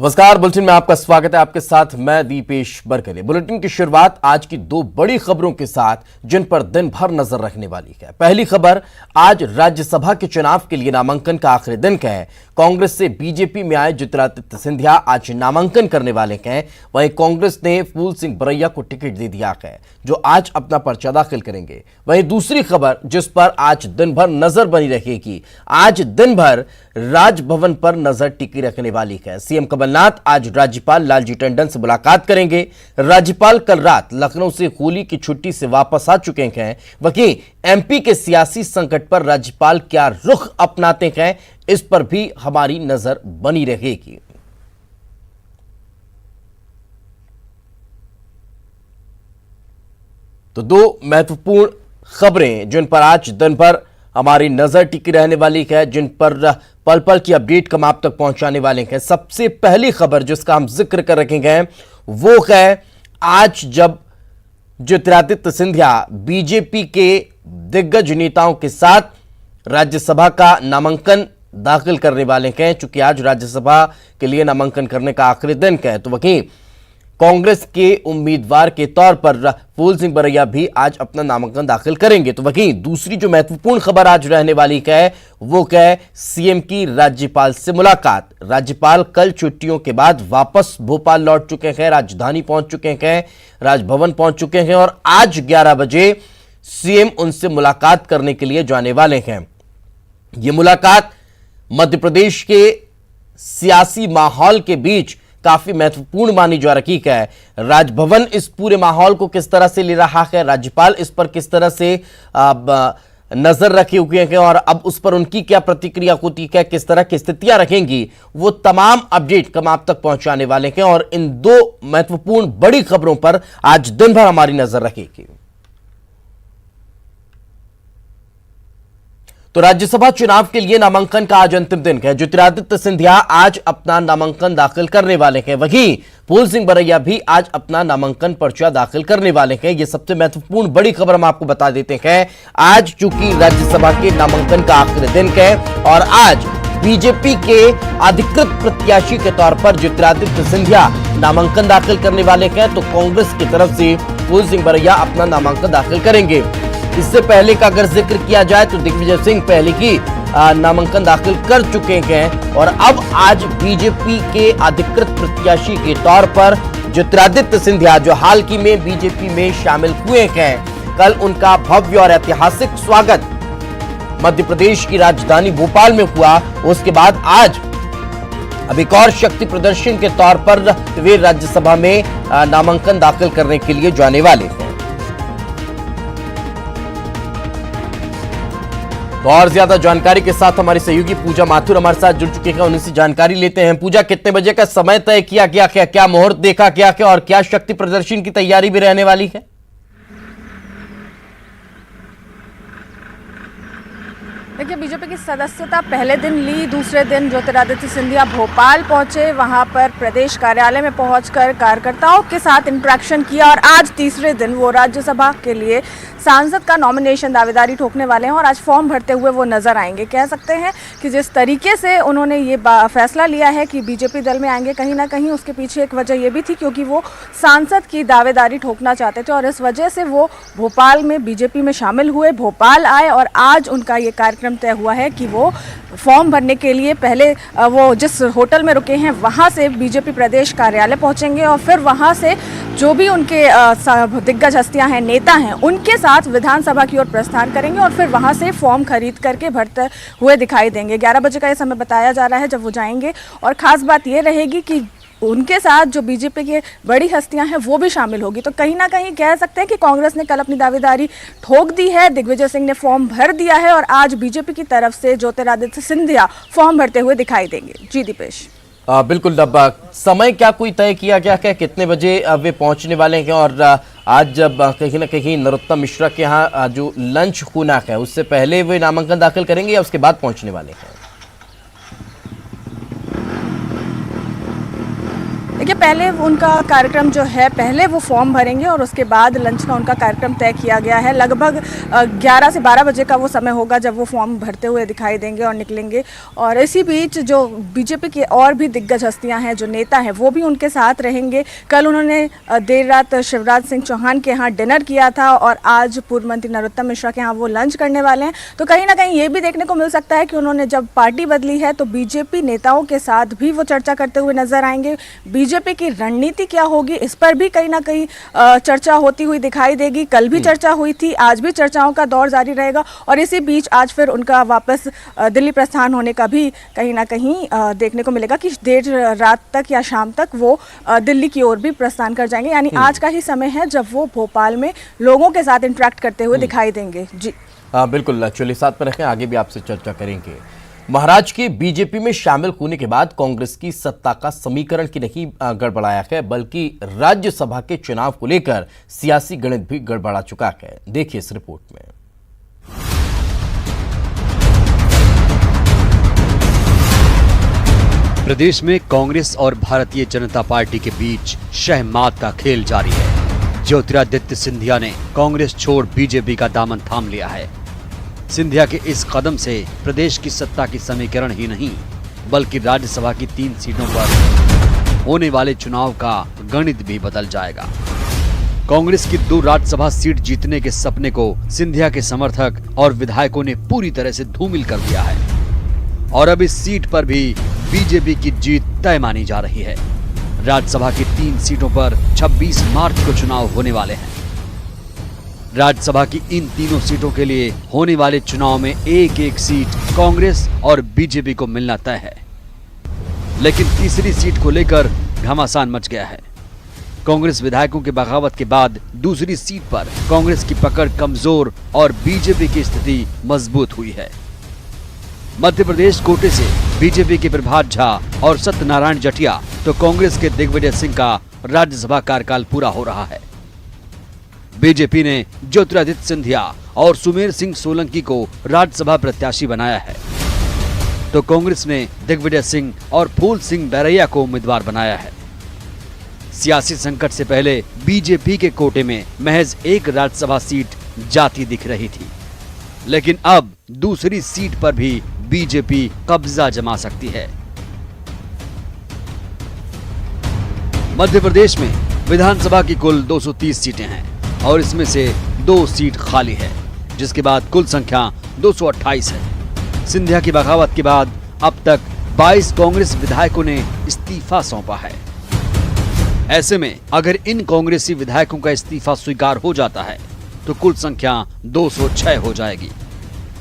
नमस्कार, बुलेटिन में आपका स्वागत है। आपके साथ मैं दीपेश बरकले। बुलेटिन की शुरुआत आज की दो बड़ी खबरों के साथ, जिन पर दिन भर नजर रखने वाली है। पहली खबर, आज राज्यसभा के चुनाव के लिए नामांकन का आखिरी दिन का है। कांग्रेस से बीजेपी में आए ज्योतिरादित्य सिंधिया आज नामांकन करने वाले हैं। वहीं कांग्रेस ने फूल सिंह बरैया को टिकट दे दिया है, जो आज अपना पर्चा दाखिल करेंगे। वहीं दूसरी खबर, जिस पर आज दिन भर नजर बनी रहेगी, आज दिन भर राजभवन पर नजर टिकी रखने वाली है। सीएम कमलनाथ आज राज्यपाल लालजी टंडन से मुलाकात करेंगे। राज्यपाल कल रात लखनऊ से होली की छुट्टी से वापस आ चुके हैं। वहीं एमपी के सियासी संकट पर राज्यपाल क्या रुख अपनाते हैं, इस पर भी हमारी नजर बनी रहेगी। तो दो महत्वपूर्ण खबरें जिन पर आज दिन भर हमारी नजर टिकी रहने वाली है, जिन पर पल पल की अपडेट हम आप तक पहुंचाने वाले हैं। सबसे पहली खबर जिसका हम जिक्र कर रखेंगे वो है, आज जब ज्योतिरादित्य सिंधिया बीजेपी के दिग्गज नेताओं के साथ राज्यसभा का नामांकन दाखिल करने वाले हैं। चूंकि आज राज्यसभा के लिए नामांकन करने का आखिरी दिन है, तो वहीं कांग्रेस के उम्मीदवार के तौर पर फूल सिंह बरैया भी आज अपना नामांकन दाखिल करेंगे। तो वहीं दूसरी जो महत्वपूर्ण खबर आज रहने वाली है वो है सीएम की राज्यपाल से मुलाकात। राज्यपाल कल छुट्टियों के बाद वापस भोपाल लौट चुके हैं, राजधानी पहुंच चुके हैं, राजभवन पहुंच चुके हैं और आज 11 बजे सीएम उनसे मुलाकात करने के लिए जाने वाले हैं। यह मुलाकात मध्य प्रदेश के सियासी माहौल के बीच काफी महत्वपूर्ण मानी जा रही है। राजभवन इस पूरे माहौल को किस तरह से ले रहा है, राज्यपाल इस पर किस तरह से नजर रखे हुए हैं और अब उस पर उनकी क्या प्रतिक्रिया होती है, किस तरह की स्थितियां रखेंगी, वो तमाम अपडेट हम आप तक पहुंचाने वाले हैं। और इन दो महत्वपूर्ण बड़ी खबरों पर आज दिन भर हमारी नजर रखेगी। तो राज्यसभा चुनाव के लिए नामांकन का आज अंतिम दिन है। ज्योतिरादित्य सिंधिया आज अपना नामांकन दाखिल करने वाले हैं। वहीं फूल सिंह बरैया भी आज अपना नामांकन पर्चा दाखिल करने वाले हैं। यह सबसे महत्वपूर्ण बड़ी खबर हम आपको बता देते हैं। आज चूंकि राज्यसभा के नामांकन का आखिरी दिन है और आज बीजेपी के अधिकृत प्रत्याशी के तौर पर ज्योतिरादित्य सिंधिया नामांकन दाखिल करने वाले हैं, तो कांग्रेस की तरफ से फूल सिंह बरैया अपना नामांकन दाखिल करेंगे। इससे पहले का अगर जिक्र किया जाए तो दिग्विजय सिंह पहले की नामांकन दाखिल कर चुके हैं और अब आज बीजेपी के अधिकृत प्रत्याशी के तौर पर ज्योतिरादित्य सिंधिया, जो हाल ही में बीजेपी में शामिल हुए हैं, कल उनका भव्य और ऐतिहासिक स्वागत मध्य प्रदेश की राजधानी भोपाल में हुआ। उसके बाद आज अब एक और शक्ति प्रदर्शन के तौर पर वे राज्यसभा में नामांकन दाखिल करने के लिए जाने वाले हैं। तो और ज्यादा जानकारी के साथ हमारी सहयोगी पूजा माथुर हमारे साथ जुड़ चुके हैं, उन्हीं से जानकारी लेते हैं। पूजा, कितने बजे का समय तय किया गया, क्या मुहूर्त देखा गया और क्या शक्ति प्रदर्शन की तैयारी भी रहने वाली है? देखिए, बीजेपी की सदस्यता पहले दिन ली, दूसरे दिन ज्योतिरादित्य सिंधिया भोपाल पहुंचे, वहां पर प्रदेश कार्यालय में पहुंचकर कार्यकर्ताओं के साथ इंटरेक्शन किया और आज तीसरे दिन वो राज्यसभा के लिए सांसद का नॉमिनेशन दावेदारी ठोकने वाले हैं और आज फॉर्म भरते हुए वो नजर आएंगे। कह सकते हैं कि जिस तरीके से उन्होंने ये फैसला लिया है कि बीजेपी दल में आएंगे, कहीं ना कहीं उसके पीछे एक वजह ये भी थी क्योंकि वो सांसद की दावेदारी ठोकना चाहते थे और इस वजह से वो भोपाल में बीजेपी में शामिल हुए, भोपाल आए और आज उनका ये कार्यक्रम तय हुआ है कि वो फॉर्म भरने के लिए पहले वो जिस होटल में रुके हैं वहाँ से बीजेपी प्रदेश कार्यालय पहुँचेंगे और फिर वहाँ से जो भी उनके दिग्गज हस्तियाँ हैं, नेता हैं, उनके साथ विधानसभा की ओर प्रस्थान करेंगे और फिर वहाँ से फॉर्म खरीद करके भरते हुए दिखाई देंगे। 11 बजे का ये समय बताया जा रहा है जब वो जाएंगे और ख़ास बात ये रहेगी कि उनके साथ जो बीजेपी की बड़ी हस्तियां हैं वो भी शामिल होगी। तो कहीं ना कहीं कह सकते हैं कि कांग्रेस ने कल अपनी दावेदारी ठोक दी है, दिग्विजय सिंह ने फॉर्म भर दिया है और आज बीजेपी की तरफ से ज्योतिरादित्य सिंधिया फॉर्म भरते हुए दिखाई देंगे। जी दीपेश। बिल्कुल। अब समय क्या कोई तय किया गया है, कितने बजे वे पहुंचने वाले हैं? और आज जब कहीं ना कहीं नरोत्तम मिश्रा के यहाँ जो लंच होना है उससे पहले वे नामांकन दाखिल करेंगे या उसके बाद पहुंचने वाले हैं? देखिए, पहले उनका कार्यक्रम जो है, पहले वो फॉर्म भरेंगे और उसके बाद लंच का उनका कार्यक्रम तय किया गया है। लगभग 11 से 12 बजे का वो समय होगा जब वो फॉर्म भरते हुए दिखाई देंगे और निकलेंगे। और इसी बीच जो बीजेपी की और भी दिग्गज हस्तियां हैं, जो नेता हैं, वो भी उनके साथ रहेंगे। कल उन्होंने देर रात शिवराज सिंह चौहान के यहाँ डिनर किया था और आज पूर्व मंत्री नरोत्तम मिश्रा के यहाँ वो लंच करने वाले हैं। तो कहीं ना कहीं ये भी देखने को मिल सकता है कि उन्होंने जब पार्टी बदली है तो बीजेपी नेताओं के साथ भी वो चर्चा करते हुए नजर आएंगे। बीजेपी की रणनीति क्या होगी, इस पर भी कहीं ना कहीं चर्चा होती हुई दिखाई देगी। कल भी चर्चा हुई थी, आज भी चर्चाओं का दौर जारी रहेगा और इसी बीच आज फिर उनका वापस दिल्ली प्रस्थान होने का भी कहीं ना कहीं देखने को मिलेगा कि देर रात तक या शाम तक वो दिल्ली की ओर भी प्रस्थान कर जाएंगे। यानी आज का ही समय है जब वो भोपाल में लोगों के साथ इंटरेक्ट करते हुए दिखाई देंगे। जी बिल्कुल, चलिए साथ में रखें, आगे भी आपसे चर्चा करेंगे। महाराज के बीजेपी में शामिल होने के बाद कांग्रेस की सत्ता का समीकरण की नहीं गड़बड़ाया है, बल्कि राज्यसभा के चुनाव को लेकर सियासी गणित भी गड़बड़ा चुका है। देखिए इस रिपोर्ट में। प्रदेश में कांग्रेस और भारतीय जनता पार्टी के बीच शहमात का खेल जारी है। ज्योतिरादित्य सिंधिया ने कांग्रेस छोड़ बीजेपी का दामन थाम लिया है। सिंधिया के इस कदम से प्रदेश की सत्ता की समीकरण ही नहीं, बल्कि राज्यसभा की 3 सीटों पर होने वाले चुनाव का गणित भी बदल जाएगा। कांग्रेस की 2 राज्यसभा सीट जीतने के सपने को सिंधिया के समर्थक और विधायकों ने पूरी तरह से धूमिल कर दिया है और अब इस सीट पर भी बीजेपी की जीत तय मानी जा रही है। राज्यसभा की 3 सीटों पर 26 मार्च को चुनाव होने वाले हैं। राज्यसभा की इन तीनों सीटों के लिए होने वाले चुनाव में एक सीट कांग्रेस और बीजेपी को मिलना तय है, लेकिन तीसरी सीट को लेकर घमासान मच गया है। कांग्रेस विधायकों के बगावत के बाद दूसरी सीट पर कांग्रेस की पकड़ कमजोर और बीजेपी की स्थिति मजबूत हुई है। मध्य प्रदेश कोटे से बीजेपी के प्रभात झा और सत्यनारायण जटिया तो कांग्रेस के दिग्विजय सिंह का राज्यसभा कार्यकाल पूरा हो रहा है। बीजेपी ने ज्योतिरादित्य सिंधिया और सुमेर सिंह सोलंकी को राज्यसभा प्रत्याशी बनाया है, तो कांग्रेस ने दिग्विजय सिंह और फूल सिंह बैरैया को उम्मीदवार बनाया है। सियासी संकट से पहले बीजेपी के कोटे में महज एक राज्यसभा सीट जाती दिख रही थी, लेकिन अब दूसरी सीट पर भी बीजेपी कब्जा जमा सकती है। मध्य प्रदेश में विधानसभा की कुल 230 सीटें हैं और इसमें से 2 सीट खाली है, जिसके बाद कुल संख्या 228 है। सिंधिया की बगावत के बाद अब तक 22 कांग्रेस विधायकों ने इस्तीफा सौंपा है। ऐसे में अगर इन कांग्रेसी विधायकों का इस्तीफा स्वीकार हो जाता है तो कुल संख्या 206 हो जाएगी।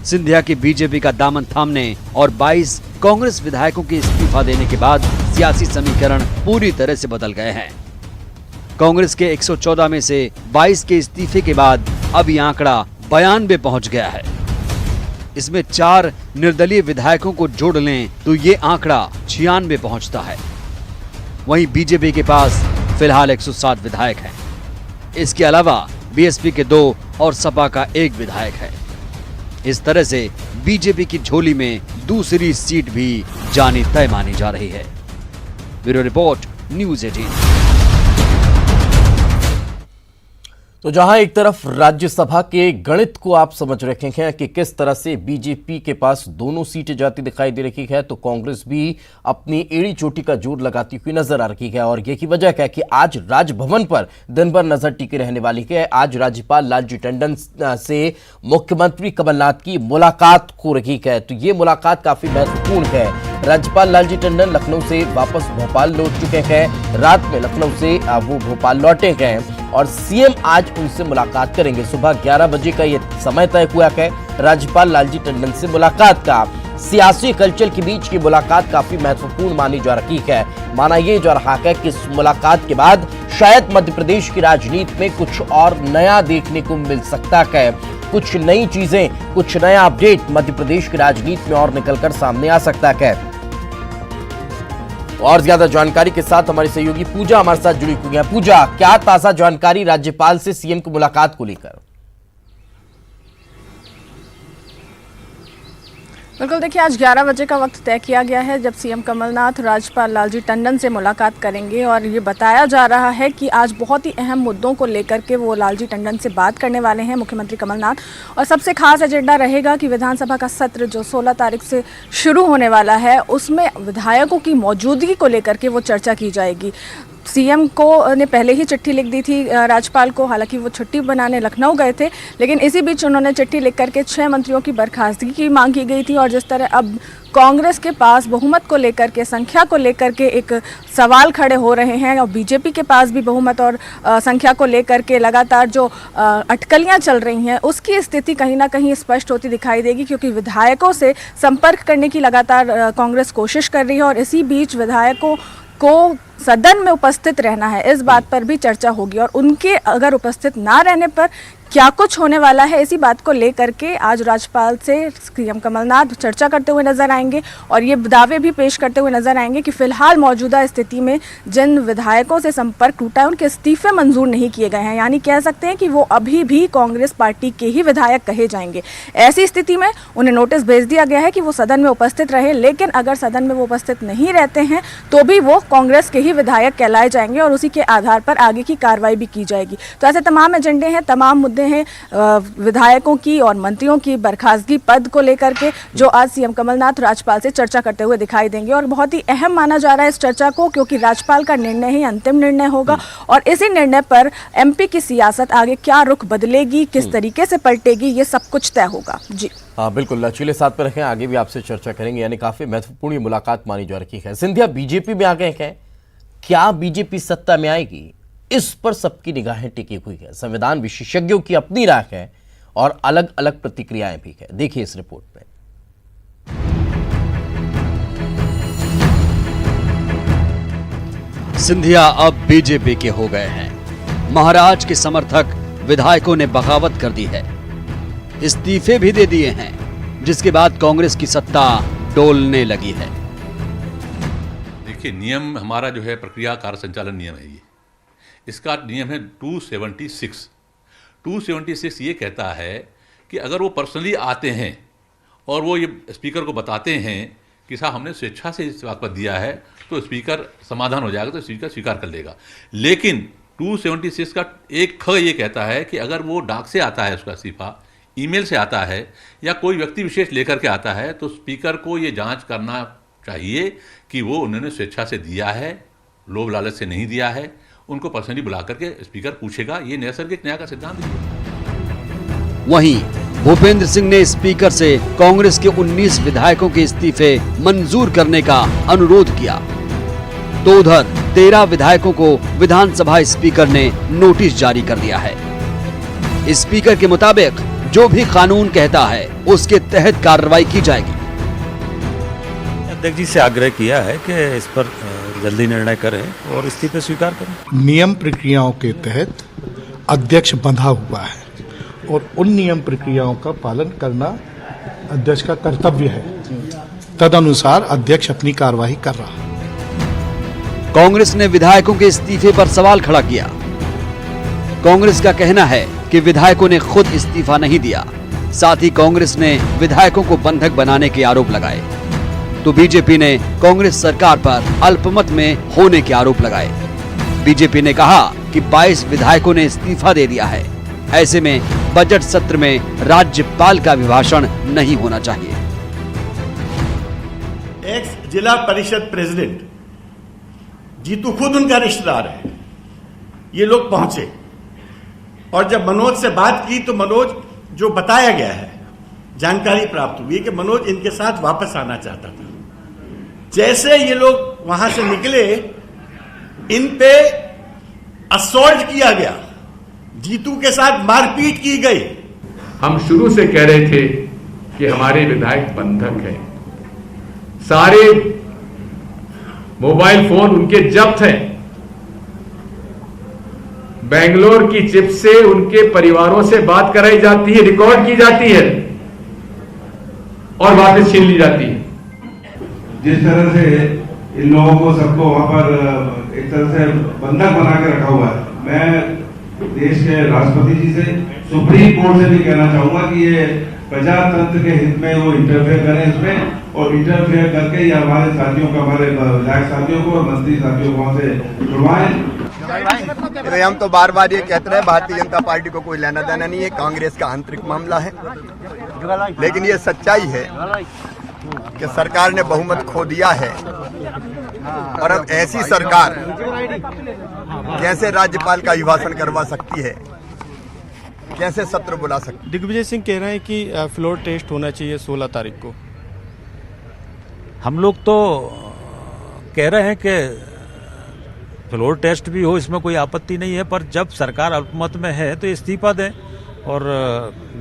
सिंधिया की बीजेपी का दामन थामने और 22 कांग्रेस विधायकों के इस्तीफा देने के बाद सियासी समीकरण पूरी तरह से बदल गए हैं। कांग्रेस के 114 में से 22 के इस्तीफे के बाद अब यह आंकड़ा 92 पहुंच गया है। इसमें 4 निर्दलीय विधायकों को जोड़ लें तो ये आंकड़ा 96 पहुंचता है। वहीं बीजेपी के पास फिलहाल 107 विधायक हैं। इसके अलावा बीएसपी के 2 और सपा का 1 विधायक है। इस तरह से बीजेपी की झोली में दूसरी सीट भी जानी तय मानी जा रही है। Bureau report, news 18। तो जहां एक तरफ राज्यसभा के गणित को आप समझ रखे हैं कि किस तरह से बीजेपी के पास दोनों सीटें जाती दिखाई दे रही है, तो कांग्रेस भी अपनी एड़ी चोटी का जोर लगाती हुई नजर आ रही है। और यही वजह है कि आज राजभवन पर दिन भर नजर टिकी रहने वाली है। आज राज्यपाल लालजी टंडन से मुख्यमंत्री कमलनाथ की मुलाकात हो रही है, तो ये मुलाकात काफी महत्वपूर्ण है। राज्यपाल लालजी टंडन लखनऊ से वापस भोपाल लौट चुके हैं। रात में लखनऊ से वो भोपाल लौटे हैं और सीएम आज उनसे मुलाकात करेंगे। सुबह 11 बजे का ये समय तय हुआ है राज्यपाल लालजी टंडन से मुलाकात का। सियासी कल्चर के बीच की मुलाकात काफी महत्वपूर्ण मानी जा रही है। माना यह जा रहा है कि इस मुलाकात के बाद शायद मध्य प्रदेश की राजनीति में कुछ और नया देखने को मिल सकता है। कुछ नई चीजें, कुछ नया अपडेट मध्य प्रदेश की राजनीति में और निकलकर सामने आ सकता है। और ज्यादा जानकारी के साथ हमारी सहयोगी पूजा हमारे साथ जुड़ी हुई है। पूजा, क्या ताजा जानकारी राज्यपाल से सीएम की मुलाकात को लेकर? बिल्कुल, देखिए आज 11 बजे का वक्त तय किया गया है जब सीएम कमलनाथ राज्यपाल लालजी टंडन से मुलाकात करेंगे और ये बताया जा रहा है कि आज बहुत ही अहम मुद्दों को लेकर के वो लालजी टंडन से बात करने वाले हैं मुख्यमंत्री कमलनाथ। और सबसे खास एजेंडा रहेगा कि विधानसभा का सत्र जो 16 तारीख से शुरू होने वाला है उसमें विधायकों की मौजूदगी को लेकर के वो चर्चा की जाएगी। सीएम को ने पहले ही चिट्ठी लिख दी थी राज्यपाल को, हालांकि वो छुट्टी बनाने लखनऊ गए थे, लेकिन इसी बीच उन्होंने चिट्ठी लिख करके 6 मंत्रियों की बर्खास्तगी की मांग की गई थी। और जिस तरह अब कांग्रेस के पास बहुमत को लेकर के, संख्या को लेकर के एक सवाल खड़े हो रहे हैं और बीजेपी के पास भी बहुमत और संख्या को लेकर के लगातार जो अटकलियां चल रही हैं उसकी स्थिति कहीं ना कहीं स्पष्ट होती दिखाई देगी, क्योंकि विधायकों से संपर्क करने की लगातार कांग्रेस कोशिश कर रही है और इसी बीच विधायकों को सदन में उपस्थित रहना है, इस बात पर भी चर्चा होगी। और उनके अगर उपस्थित ना रहने पर क्या कुछ होने वाला है, इसी बात को लेकर के आज राज्यपाल से सीएम कमलनाथ चर्चा करते हुए नजर आएंगे और ये दावे भी पेश करते हुए नजर आएंगे कि फिलहाल मौजूदा स्थिति में जिन विधायकों से संपर्क टूटा है उनके इस्तीफे मंजूर नहीं किए गए हैं, यानी कह सकते हैं कि वो अभी भी कांग्रेस पार्टी के ही विधायक कहे जाएंगे। ऐसी स्थिति में उन्हें नोटिस भेज दिया गया है कि वो सदन में उपस्थित रहे, लेकिन अगर सदन में वो उपस्थित नहीं रहते हैं तो भी वो कांग्रेस के ही विधायक कहलाए जाएंगे और उसी के आधार पर आगे की कार्रवाई भी की जाएगी। तो ऐसे तमाम एजेंडे हैं, तमाम मुद्दे हैं विधायकों की और मंत्रियों की बर्खास्तगी पद को लेकर के, जो आज सीएम कमलनाथ राज्यपाल से चर्चा करते हुए दिखाई देंगे। और बहुत ही अहम माना जा रहा है इस चर्चा को, क्योंकि राज्यपाल का निर्णय ही अंतिम निर्णय होगा और इसी निर्णय पर एमपी की सियासत आगे क्या रुख बदलेगी, किस तरीके से पलटेगी, ये सब कुछ तय होगा। जी हाँ बिल्कुल, लचीले साथ पर रखें, आगे भी आपसे चर्चा करेंगे। यानी काफी महत्वपूर्ण ये मुलाकात मानी जा रही है। सिंधिया बीजेपी में आ गए हैं, क्या बीजेपी सत्ता में आएगी, इस पर सबकी निगाहें टिकी हुई है। संविधान विशेषज्ञों की अपनी राय है और अलग अलग प्रतिक्रियाएं भी है। देखिए इस रिपोर्ट में। सिंधिया अब बीजेपी के हो गए हैं। महाराज के समर्थक विधायकों ने बगावत कर दी है, इस्तीफे भी दे दिए हैं, जिसके बाद कांग्रेस की सत्ता डोलने लगी है। देखिए, नियम हमारा जो है प्रक्रिया कार्य संचालन नियम है, ये इसका नियम है 276 ये कहता है कि अगर वो पर्सनली आते हैं और वो ये स्पीकर को बताते हैं कि साहब हमने स्वेच्छा से इस बात पर दिया है, तो स्पीकर समाधान हो जाएगा, तो स्पीकर स्वीकार कर लेगा। लेकिन 276 का एक ख ये कहता है कि अगर वो डाक से आता है, उसका इस्तीफा ईमेल से आता है या कोई व्यक्ति विशेष लेकर के आता है, तो स्पीकर को ये जांच करना चाहिए कि वो उन्होंने स्वेच्छा से दिया है, लोभ लालच से नहीं दिया है। उनको पर्सनली बुला करके स्पीकर पूछेगा। ये नैसर्गिक न्याय का सिद्धांत है। वहीं भूपेंद्र सिंह ने स्पीकर से कांग्रेस के 19 विधायकों के इस्तीफे मंजूर करने का अनुरोध किया, तो उधर 13 विधायकों को विधानसभा स्पीकर ने नोटिस जारी कर दिया है। स्पीकर के मुताबिक जो भी कानून कहता है उसके तहत कार्रवाई की जाएगी। अध्यक्ष जी से आग्रह किया है कि इस पर जल्दी निर्णय करें और इस्तीफे स्वीकार करें। नियम प्रक्रियाओं के तहत अध्यक्ष बंधा हुआ है और उन नियम प्रक्रियाओं का पालन करना अध्यक्ष का कर्तव्य है। तदनुसार अध्यक्ष अपनी कार्यवाही कर रहा है। कांग्रेस ने विधायकों के इस्तीफे पर सवाल खड़ा किया। कांग्रेस का कहना है कि विधायकों ने खुद इस्तीफा नहीं दिया, साथ ही कांग्रेस ने विधायकों को बंधक बनाने के आरोप लगाए। तो बीजेपी ने कांग्रेस सरकार पर अल्पमत में होने के आरोप लगाए। बीजेपी ने कहा कि 22 विधायकों ने इस्तीफा दे दिया है, ऐसे में बजट सत्र में राज्यपाल का अभिभाषण नहीं होना चाहिए। एक्स जिला परिषद प्रेसिडेंट जीतू खुद उनका रिश्तेदार है, ये लोग पहुंचे और जब मनोज से बात की तो मनोज, जो बताया गया है, जानकारी प्राप्त हुई कि मनोज इनके साथ वापस आना चाहता था। जैसे ये लोग वहां से निकले, इन पे असॉल्ट किया गया, जीतू के साथ मारपीट की गई। हम शुरू से कह रहे थे कि हमारे विधायक बंधक हैं, सारे मोबाइल फोन उनके जब्त हैं, बेंगलोर की चिप से उनके परिवारों से बात कराई जाती है, रिकॉर्ड की जाती है और वापस छीन ली जाती है। जिस तरह से इन लोगों को सबको वहां पर एक तरह से बंधक बना के रखा हुआ है, मैं देश के राष्ट्रपति जी से, सुप्रीम कोर्ट से भी कहना चाहूंगा कि ये प्रजातंत्र के हित में वो इंटरफेयर करें इसमें, और इंटरफेयर करके ये हमारे साथियों को, हमारे विधायक साथियों को और मंत्री साथियों को वहां से जुड़वाएं। हम तो बार बार ये कहते रहे भारतीय जनता पार्टी को कोई लेना देना नहीं है, कांग्रेस का आंतरिक मामला है। लेकिन ये सच्चाई है कि सरकार ने बहुमत खो दिया है, और अब ऐसी सरकार कैसे राज्यपाल का अभिभाषण करवा सकती है, कैसे सत्र बुला सकती। दिग्विजय सिंह कह रहे हैं कि फ्लोर टेस्ट होना चाहिए 16 तारीख को। हम लोग तो कह रहे हैं कि फ्लोर टेस्ट भी हो, इसमें कोई आपत्ति नहीं है, पर जब सरकार अल्पमत में है तो इस्तीफा दें और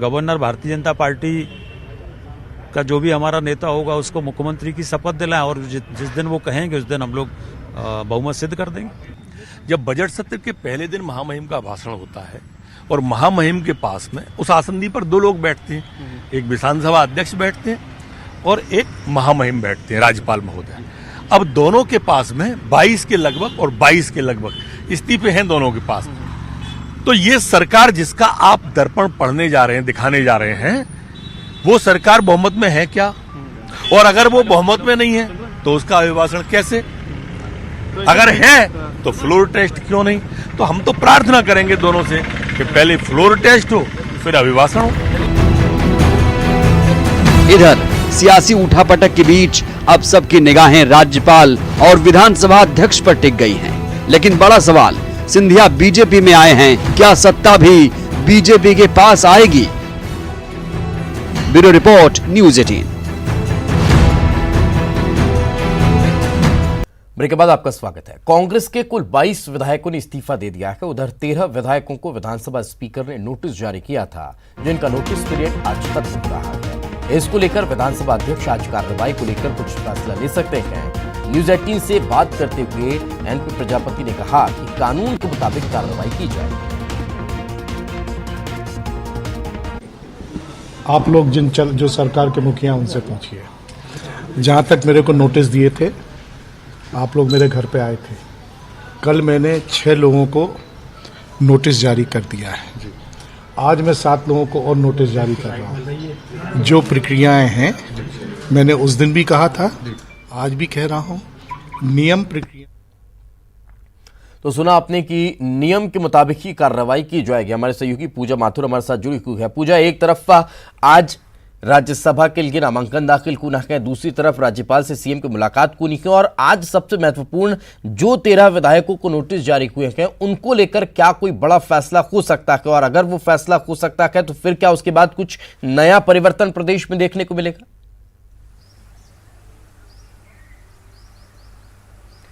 गवर्नर भारतीय जनता पार्टी का जो भी हमारा नेता होगा उसको मुख्यमंत्री की शपथ दिलाएं, और जिस दिन वो कहेंगे उस दिन हम लोग बहुमत सिद्ध कर देंगे। जब बजट सत्र के पहले दिन महामहिम का भाषण होता है और महामहिम के पास में उस आसंदी पर दो लोग बैठते हैं, एक विधानसभा अध्यक्ष बैठते हैं और एक महामहिम बैठते हैं, राज्यपाल महोदय। अब दोनों के पास में 22 के लगभग और 22 के लगभग इस्तीफे हैं दोनों के पास। तो ये सरकार जिसका आप दर्पण पढ़ने जा रहे हैं, दिखाने जा रहे हैं, वो सरकार बहुमत में है क्या? और अगर वो बहुमत में नहीं है तो उसका अभिभाषण कैसे? अगर है तो फ्लोर टेस्ट क्यों नहीं? तो हम तो प्रार्थना करेंगे दोनों से कि पहले फ्लोर टेस्ट हो फिर अभिभाषण हो। इधर सियासी उठापटक के बीच अब सबकी निगाहें राज्यपाल और विधानसभा अध्यक्ष पर टिक गई हैं। लेकिन बड़ा सवाल, सिंधिया बीजेपी में आए हैं, क्या सत्ता भी बीजेपी के पास आएगी? Bureau report, news 18। ब्रेक के बाद आपका स्वागत है। कांग्रेस के कुल 22 विधायकों ने इस्तीफा दे दिया है। उधर 13 विधायकों को विधानसभा स्पीकर ने नोटिस जारी किया था, जिनका नोटिस पीरियड आज खत्म हो रहा है। इसको लेकर विधानसभा अध्यक्ष आज कार्रवाई को लेकर कुछ फैसला ले सकते हैं। न्यूज़ 18 से बात करते हुए एनपी प्रजापति ने कहा कि कानून के मुताबिक कार्रवाई की जाएगी। आप लोग जो सरकार के मुखिया उनसे पूछिए। जहां तक मेरे को नोटिस दिए थे, आप लोग मेरे घर पे आए थे। कल मैंने 6 लोगों को नोटिस जारी कर दिया है। आज मैं 7 लोगों को और नोटिस जारी कर रहा हूँ। जो प्रक्रियाएं हैं, मैंने उस दिन भी कहा था, आज भी कह रहा हूँ, नियम प्रक्रिया। तो सुना आपने कि नियम के मुताबिक ही कार्रवाई की जाएगी। हमारे सहयोगी पूजा माथुर हमारे साथ जुड़ी हुई है। पूजा, एक तरफ आज राज्यसभा के लिए नामांकन दाखिल होना है, दूसरी तरफ राज्यपाल से सीएम की मुलाकात होनी है, और आज सबसे महत्वपूर्ण जो 13 विधायकों को नोटिस जारी हुए हैं उनको लेकर क्या कोई बड़ा फैसला हो सकता है? और अगर वो फैसला हो सकता है तो फिर क्या उसके बाद कुछ नया परिवर्तन प्रदेश में देखने को मिलेगा?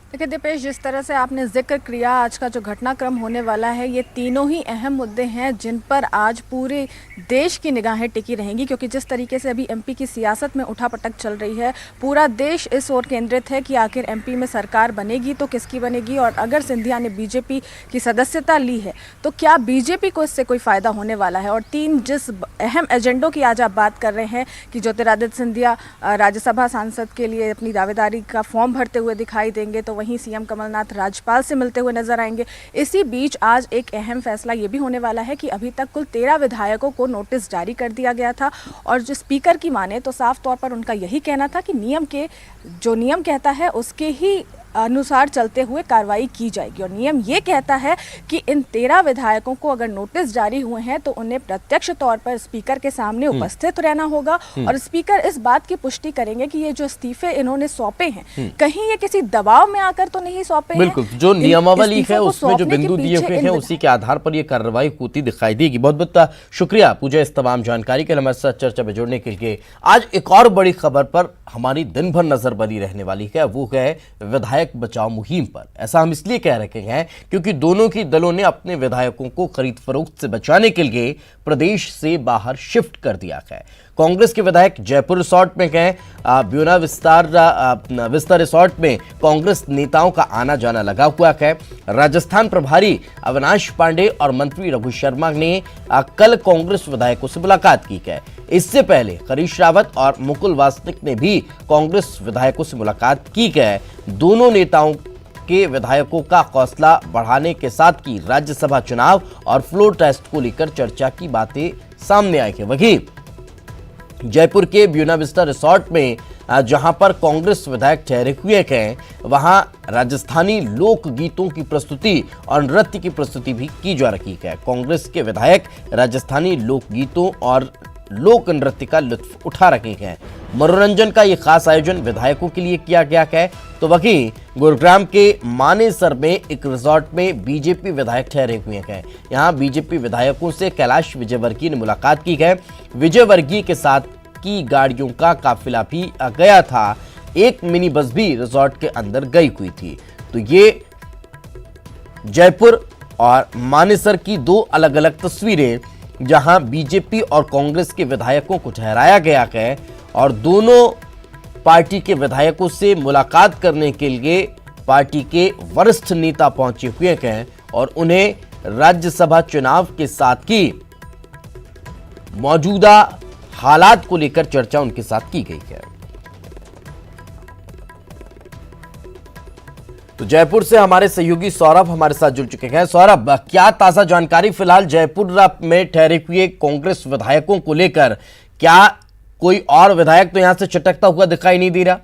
देखिए दीपेश, जिस तरह से आपने जिक्र किया, आज का जो घटनाक्रम होने वाला है, ये तीनों ही अहम मुद्दे हैं जिन पर आज पूरे देश की निगाहें टिकी रहेंगी, क्योंकि जिस तरीके से अभी एमपी की सियासत में उठापटक चल रही है, पूरा देश इस ओर केंद्रित है कि आखिर एमपी में सरकार बनेगी तो किसकी बनेगी, और अगर सिंधिया ने बीजेपी की सदस्यता ली है तो क्या बीजेपी को इससे कोई फायदा होने वाला है। और 3 जिस अहम एजेंडों की आज आप बात कर रहे हैं कि ज्योतिरादित्य सिंधिया राज्यसभा सांसद के लिए अपनी दावेदारी का फॉर्म भरते हुए दिखाई देंगे, तो वहीं सीएम कमलनाथ राज्यपाल से मिलते हुए नजर आएंगे। इसी बीच आज एक अहम फैसला ये भी होने वाला है कि अभी तक कुल 13 विधायकों को नोटिस जारी कर दिया गया था, और जो स्पीकर की माने तो साफ तौर पर उनका यही कहना था कि नियम कहता है उसके ही अनुसार चलते हुए कार्रवाई की जाएगी। और नियम ये कहता है कि इन 13 विधायकों को अगर नोटिस जारी हुए हैं तो उन्हें प्रत्यक्ष तौर पर स्पीकर के सामने उपस्थित रहना होगा, और स्पीकर इस बात की पुष्टि करेंगे कि ये जो इस्तीफे इन्होंने सौंपे हैं, कहीं ये किसी दबाव में आकर तो नहीं सौंपे हैं। बिल्कुल, जो नियमावली है उसमें जो बिंदु दिए हुए हैं उसी के आधार पर ये कार्रवाई होती दिखाई देगी। बहुत बहुत शुक्रिया पूजा इस तमाम जानकारी के लिए हमारे साथ चर्चा में जुड़ने के लिए। आज एक और बड़ी खबर पर हमारी दिन भर नजर बनी रहने वाली है, वो है विधायक बचाओ मुहिम पर। ऐसा हम इसलिए कह रहे हैं क्योंकि दोनों की दलों ने अपने विधायकों को खरीद फरोख्त से बचाने के लिए प्रदेश से बाहर शिफ्ट कर दिया है। कांग्रेस के विधायक जयपुर रिसोर्ट में गए, ब्यूना विस्तार रिसोर्ट में कांग्रेस नेताओं का आना जाना लगा हुआ है। राजस्थान प्रभारी अविनाश पांडे और मंत्री रघु शर्मा ने कल कांग्रेस विधायकों से मुलाकात की है। इससे पहले हरीश रावत और मुकुल वासनिक ने भी कांग्रेस विधायकों से मुलाकात की है। दोनों नेताओं के विधायकों का हौसला बढ़ाने के साथ ही राज्यसभा चुनाव और फ्लोर टेस्ट को लेकर चर्चा की बातें सामने आई है। वहीं जयपुर के ब्यूना विस्टा रिसोर्ट में जहां पर कांग्रेस विधायक ठहरे हुए हैं, वहां राजस्थानी लोक गीतों की प्रस्तुति और नृत्य की प्रस्तुति भी की जा रही है। कांग्रेस के विधायक राजस्थानी लोक गीतों और लोक नृत्य का लुत्फ उठा रहे हैं। मनोरंजन का ये खास आयोजन विधायकों के लिए किया गया है। तो वहीं गुरुग्राम के मानेसर में एक रिसोर्ट में बीजेपी विधायक ठहरे हुए हैं। यहां बीजेपी विधायकों से कैलाश विजयवर्गीय ने मुलाकात की है। विजयवर्गीय के साथ की गाड़ियों का काफिला भी गया था। एक मिनी बस भी रिसोर्ट के अंदर गई हुई थी। तो ये जयपुर और मानेसर की दो अलग अलग तस्वीरें, जहां बीजेपी और कांग्रेस के विधायकों को ठहराया गया है और दोनों पार्टी के विधायकों से मुलाकात करने के लिए पार्टी के वरिष्ठ नेता पहुंचे हुए हैं और उन्हें राज्यसभा चुनाव के साथ की मौजूदा हालात को लेकर चर्चा उनके साथ की गई है। तो जयपुर से हमारे सहयोगी सौरभ हमारे साथ जुड़ चुके हैं। सौरभ, क्या ताजा जानकारी फिलहाल जयपुर में ठहरे हुए कांग्रेस विधायकों को लेकर? क्या कोई और विधायक तो यहां से चटकता हुआ दिखाई नहीं दे रहा?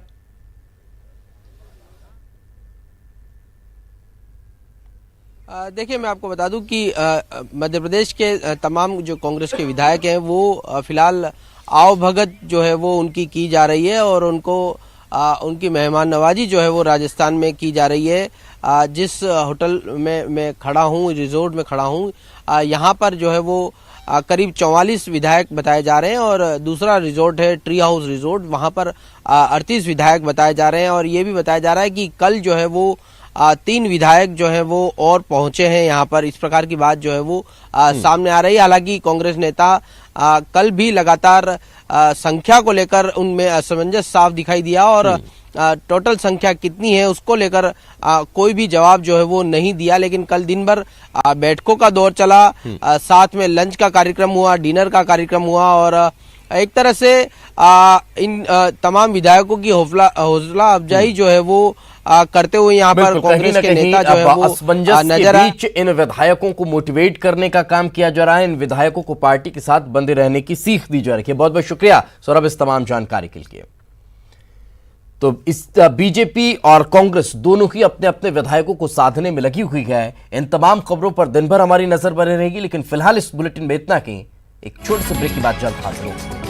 देखिए, मैं आपको बता दूं कि मध्य प्रदेश के तमाम जो कांग्रेस के विधायक हैं वो फिलहाल आवभगत जो है वो उनकी की जा रही है और उनको उनकी मेहमान नवाजी जो है वो राजस्थान में की जा रही है। जिस होटल में मैं खड़ा हूँ, रिजोर्ट में खड़ा हूँ, यहाँ पर जो है वो करीब 44 विधायक बताए जा रहे हैं और दूसरा रिजोर्ट है ट्री हाउस रिजोर्ट, वहाँ पर 38 विधायक बताए जा रहे हैं। और ये भी बताया जा रहा है कि कल जो है वो 3 विधायक जो है वो और पहुंचे हैं यहाँ पर। इस प्रकार की बात जो है वो सामने आ रही है। हालांकि कांग्रेस नेता कल भी लगातार संख्या को लेकर उनमें असमंजस साफ दिखाई दिया और टोटल संख्या कितनी है उसको लेकर कोई भी जवाब जो है वो नहीं दिया। लेकिन कल दिन भर बैठकों का दौर चला, साथ में लंच का कार्यक्रम हुआ, डिनर का कार्यक्रम हुआ और एक तरह से इन तमाम विधायकों की हौसला अफजाई जो है वो करते हुए यहाँ पर कांग्रेस के नेता जो है वो असमंजस के बीच इन विधायकों को मोटिवेट करने का काम किया जा रहा है। इन विधायकों को पार्टी के साथ बंधे रहने की सीख दी जा रही है। बहुत बहुत शुक्रिया सौरभ इस तमाम जानकारी के लिए। तो इस बीजेपी और कांग्रेस दोनों ही अपने अपने विधायकों को साधने में लगी हुई है। इन तमाम खबरों पर दिन भर हमारी नजर बनी रहेगी, लेकिन फिलहाल इस बुलेटिन में इतना ही। एक छोटे से ब्रेक के बाद जल्द हाजिर होगा।